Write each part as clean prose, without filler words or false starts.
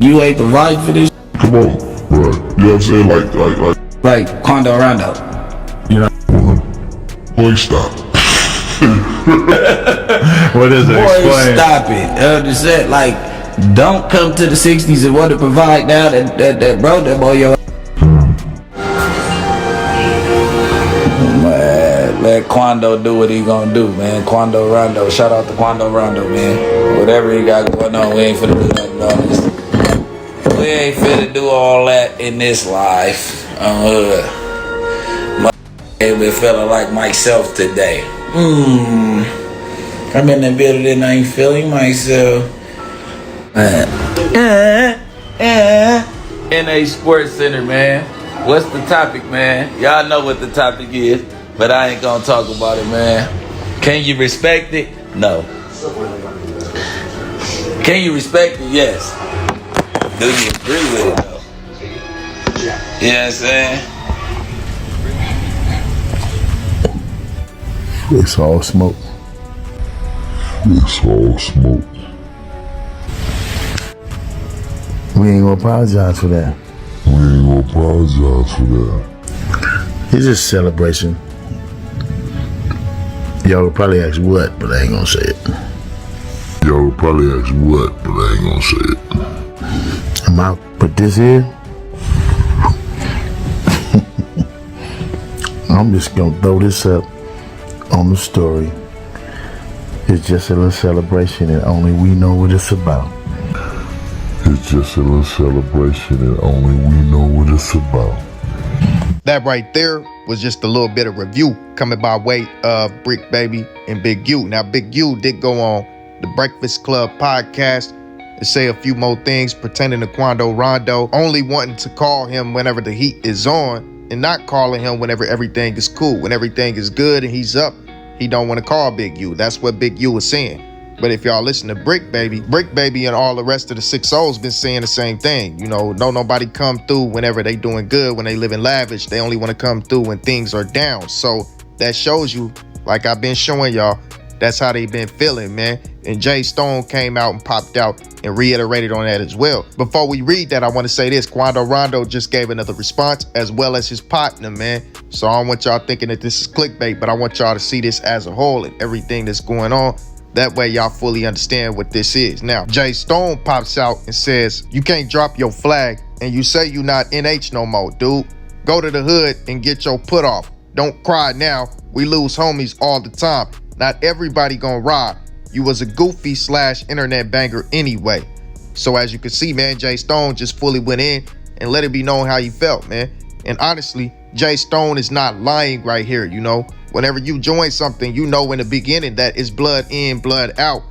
You ain't providing for this. Come on, bro. You know what I'm saying? Like Quando, Rondo. You know. Boy, stop. What is it? Boy, Explain. stop it. Understand? Like, don't come to the 60s and want to provide now that bro, that boy, yo. Man, let Quando do what he gonna do, man. Quando Rondo. Shout out to Quando Rondo, man. Whatever he got going on, we ain't finna do nothing on this. We ain't finna do all that in this life. Ain't been feeling like myself today. I'm in the building and I ain't feeling myself. NA Sports Center, man. What's the topic, man? Y'all know what the topic is, but I ain't gonna talk about it, man. Can you respect it? No. Can you respect it? Yes. Do you agree with it, though? You know what I'm saying? It's all smoke. It's all smoke. We ain't gonna apologize for that. We ain't gonna apologize for that. It's just a celebration. Y'all would probably ask what, but I ain't gonna say it. Y'all would probably ask what, but I ain't gonna say it. I'm out. Put this here. I'm just gonna throw this up on the story. It's just a little celebration and only we know what it's about. It's just a little celebration and only we know what it's about. That right there was just a little bit of review coming by way of Bricc Baby and Big U. Now, Big U did go on the Breakfast Club podcast and say a few more things pertaining to Quando Rondo, only wanting to call him whenever the heat is on and not calling him whenever everything is cool. When everything is good and he's up, he don't want to call Big U. That's what Big U was saying. But if y'all listen to Bricc Baby and all the rest of the 6-0's been saying the same thing. You know, don't nobody come through whenever they doing good, when they living lavish. They only want to come through when things are down. So that shows you, like I've been showing y'all, that's how they been feeling, man. And Jay Stone came out and popped out and reiterated on that as well. Before we read that, I want to say this. Quando Rondo just gave another response, as well as his partner, man. So I don't want y'all thinking that this is clickbait, but I want y'all to see this as a whole and everything that's going on. That way y'all fully understand what this is. Now, Jay Stone pops out and says, you can't drop your flag and you say you not NH no more, dude. Go to the hood and get your put off. Don't cry now. We lose homies all the time. Not everybody gonna ride. You was a goofy / internet banger anyway. So as you can see, man, Jay Stone just fully went in and let it be known how he felt, man. And honestly, Jay Stone is not lying right here, you know. Whenever you join something, you know in the beginning that it's blood in, blood out.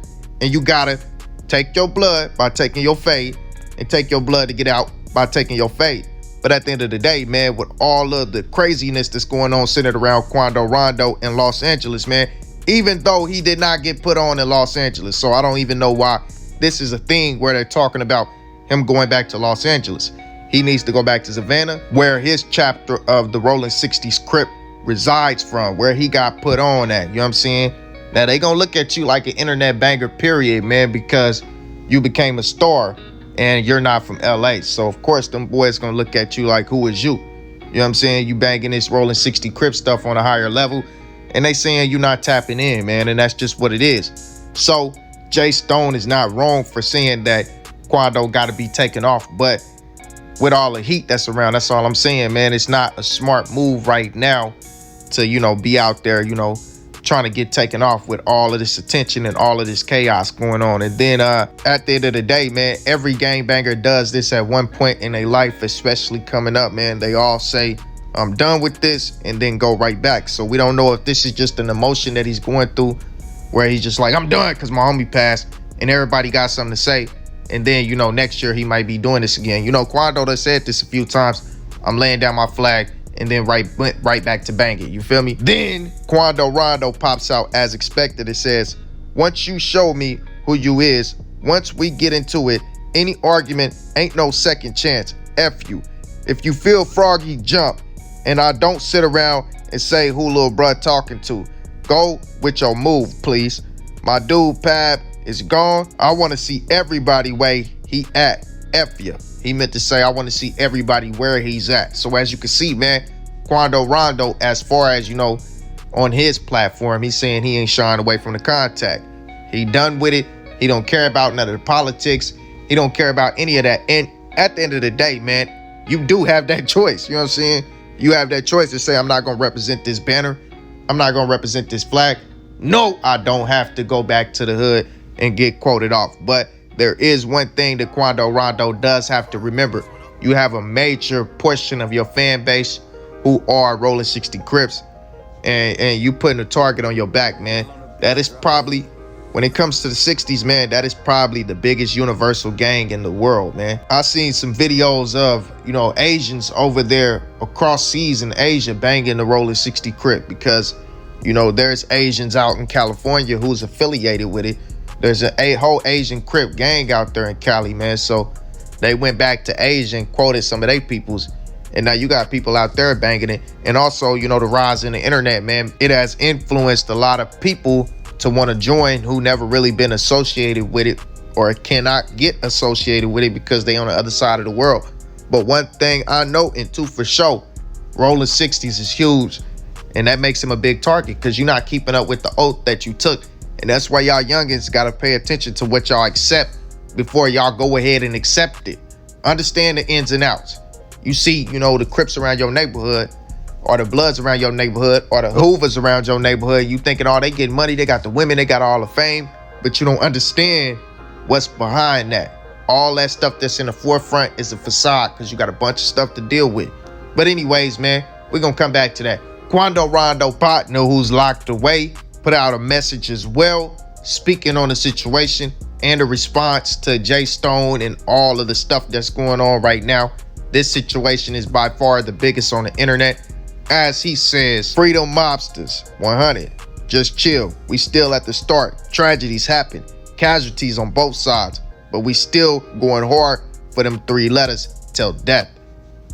And you gotta take your blood by taking your fade and take your blood to get out by taking your fade. But at the end of the day, man, with all of the craziness that's going on centered around Quando Rondo in Los Angeles, man, even though he did not get put on in Los Angeles. So I don't even know why this is a thing where they're talking about him going back to Los Angeles. He needs to go back to Savannah, where his chapter of the Rolling 60s Crip resides from, where he got put on at, you know what I'm saying? Now they gonna look at you like an internet banger, period, man, because you became a star and you're not from LA. So of course them boys gonna look at you like, who is you? You know what I'm saying? You banging this Rolling 60 Crip stuff on a higher level, and they saying you not tapping in, man, and that's just what it is. So Jay Stone is not wrong for saying that Quando gotta be taken off, but with all the heat that's around, that's all I'm saying, man. It's not a smart move right now to, you know, be out there, you know, trying to get taken off with all of this attention and all of this chaos going on. And then at the end of the day, man, every gangbanger does this at one point in their life, especially coming up, man. They all say, I'm done with this, and then go right back. So we don't know if this is just an emotion that he's going through where he's just like, I'm done because my homie passed and everybody got something to say. And then, you know, next year he might be doing this again. You know, Quando done said this a few times. I'm laying down my flag and then went right back to banging. You feel me? Then Quando Rondo pops out as expected. It says, once you show me who you is, once we get into it, any argument ain't no second chance. F you. If you feel froggy, jump. And I don't sit around and say who little bruh talking to. Go with your move, please. My dude PAB is gone. I want to see everybody way he at. F ya. He meant to say, I want to see everybody where he's at. So as you can see, man, Quando Rondo, as far as, on his platform, he's saying he ain't shying away from the contact. He done with it. He don't care about none of the politics. He don't care about any of that. And at the end of the day, man, you do have that choice. You know what I'm saying? You have that choice to say, I'm not going to represent this banner. I'm not going to represent this flag. No, I don't have to go back to the hood and get quoted off. But there is one thing that Quando Rondo does have to remember. You have a major portion of your fan base who are Rolling 60 Crips, and you putting a target on your back, man. That is probably, when it comes to the 60s, man, that is probably the biggest universal gang in the world, man. I seen some videos of, Asians over there across seas in Asia banging the Rolling 60 Crip because, there's Asians out in California who's affiliated with it. There's a whole Asian Crip gang out there in Cali, man. So they went back to Asia and quoted some of their peoples. And now you got people out there banging it. And also, the rise in the internet, man, it has influenced a lot of people to want to join who never really been associated with it or cannot get associated with it because they on the other side of the world. But one thing I know, and two for sure, Rolling 60s is huge. And that makes him a big target because you're not keeping up with the oath that you took. And that's why y'all youngins got to pay attention to what y'all accept before y'all go ahead and accept it. Understand the ins and outs. You see, the Crips around your neighborhood or the Bloods around your neighborhood or the Hoovers around your neighborhood. You thinking, they getting money. They got the women. They got all the fame. But you don't understand what's behind that. All that stuff that's in the forefront is a facade because you got a bunch of stuff to deal with. But anyways, man, we're going to come back to that. Quando Rondo partner who's locked away put out a message as well, speaking on the situation and the response to Jay Stone and all of the stuff that's going on right now. This situation is by far the biggest on the internet. As he says, freedom mobsters, 100. Just chill. We still at the start. Tragedies happen. Casualties on both sides. But we still going hard for them 3 letters till death.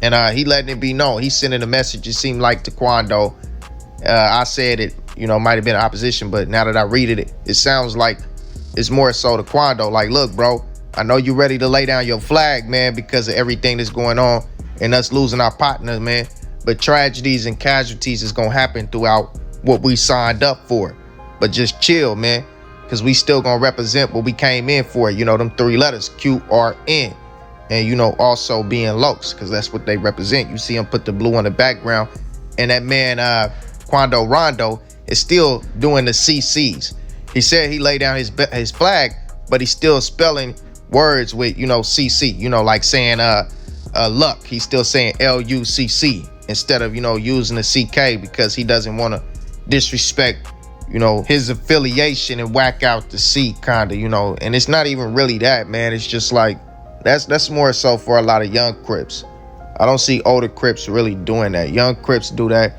And he letting it be known. He's sending a message, it seemed like, to Quando. I said it, might have been opposition, but now that I read it, it sounds like it's more so to Quando. Like, look, bro, I know you're ready to lay down your flag, man, because of everything that's going on and us losing our partners, man. But tragedies and casualties is going to happen throughout what we signed up for. But just chill, man, because we still going to represent what we came in for. Them 3 letters, QRN. And, also being Lokes, because that's what they represent. You see him put the blue on the background. And that man, Quando Rondo, is still doing the CCs. He said he laid down his flag, but he's still spelling words with, CC, like saying luck. He's still saying LUCC instead of, using the CK because he doesn't want to disrespect, his affiliation and whack out the C kind of, and it's not even really that, man. It's just like, that's more so for a lot of young Crips. I don't see older Crips really doing that. Young Crips do that.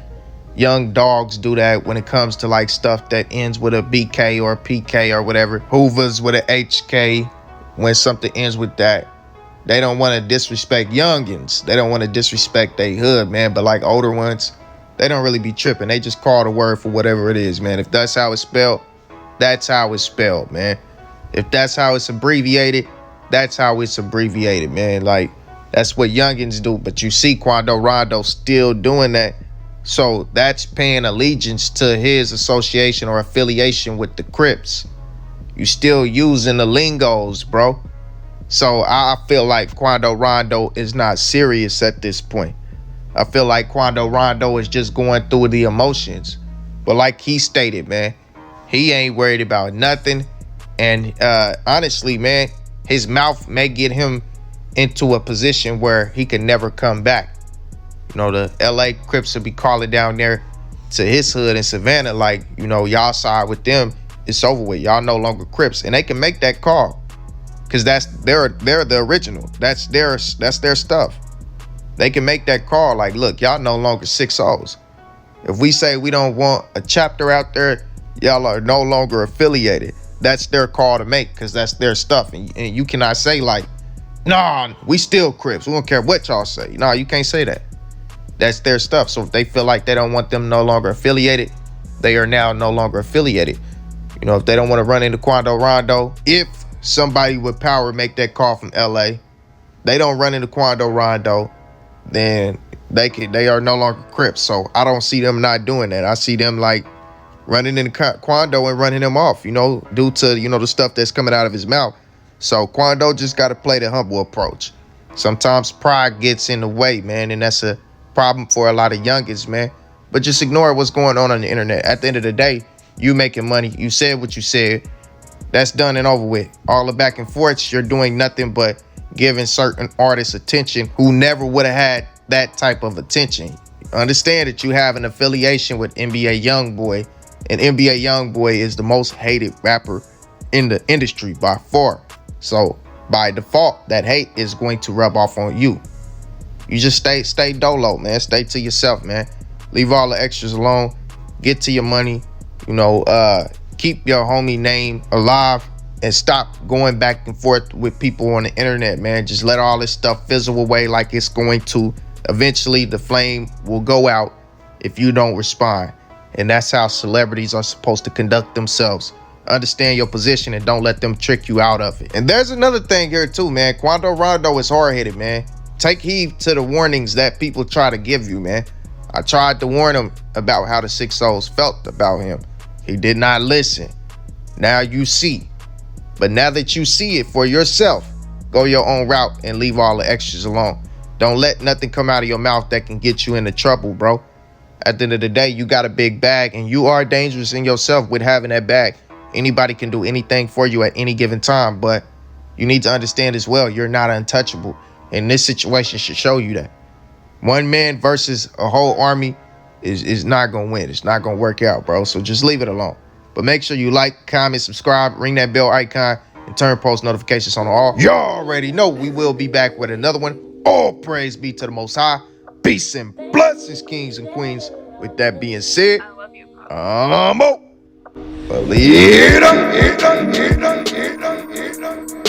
Young dogs do that when it comes to like stuff that ends with a BK or a PK or whatever. Hoovers with a HK. When something ends with that, they don't want to disrespect youngins. They don't want to disrespect their hood, man. But like older ones, they don't really be tripping. They just call the word for whatever it is, man. If that's how it's spelled, that's how it's spelled, man. If that's how it's abbreviated, that's how it's abbreviated, man. Like, that's what youngins do. But you see Quando Rondo still doing that. So that's paying allegiance to his association or affiliation with the Crips. You still using the lingos, bro. So I feel like Quando Rondo is not serious at this point. I feel like Quando Rondo is just going through the emotions. But like he stated, man, he ain't worried about nothing. And honestly, man, his mouth may get him into a position where he can never come back. The LA Crips will be calling down there to his hood in Savannah like, y'all side with them, it's over with. Y'all no longer Crips. And they can make that call because they're the original. That's their stuff. They can make that call like, look, y'all no longer 6-0s. If we say we don't want a chapter out there, y'all are no longer affiliated. That's their call to make because that's their stuff. And you cannot say like, nah, we still Crips. We don't care what y'all say. Nah, you can't say that. That's their stuff. So if they feel like they don't want them no longer affiliated, they are now no longer affiliated. If they don't want to run into Quando Rondo, if somebody with power make that call from LA, they don't run into Quando Rondo, then they are no longer Crips. So I don't see them not doing that. I see them like running into Quando and running him off, due to, the stuff that's coming out of his mouth. So Quando just got to play the humble approach. Sometimes pride gets in the way, man, and that's a problem for a lot of youngins, man. But just ignore what's going on the internet. At the end of the day, you making money. You said what you said. That's done and over with. All the back and forths, you're doing nothing but giving certain artists attention who never would have had that type of attention. Understand that you have an affiliation with NBA Youngboy, and NBA Youngboy is the most hated rapper in the industry by far. So by default, that hate is going to rub off on you. You just stay dolo, man. Stay to yourself, man. Leave all the extras alone. Get to your money. Keep your homie name alive and stop going back and forth with people on the internet, man. Just let all this stuff fizzle away like it's going to. Eventually, the flame will go out if you don't respond. And that's how celebrities are supposed to conduct themselves. Understand your position and don't let them trick you out of it. And there's another thing here too, man. Quando Rondo is hard-headed, man. Take heed to the warnings that people try to give you, man. I tried to warn him about how the 6-0s felt about him. He did not listen. Now you see. But now that you see it for yourself, go your own route and leave all the extras alone. Don't let nothing come out of your mouth that can get you into trouble, bro. At the end of the day, you got a big bag and you are dangerous in yourself with having that bag. Anybody can do anything for you at any given time, but you need to understand as well, you're not untouchable. And this situation should show you that. One man versus a whole army is not going to win. It's not going to work out, bro. So just leave it alone. But make sure you like, comment, subscribe, ring that bell icon, and turn post notifications on all. Y'all already know we will be back with another one. All praise be to the Most High. Peace and blessings, kings and queens. With that being said, I'm out. Believe it.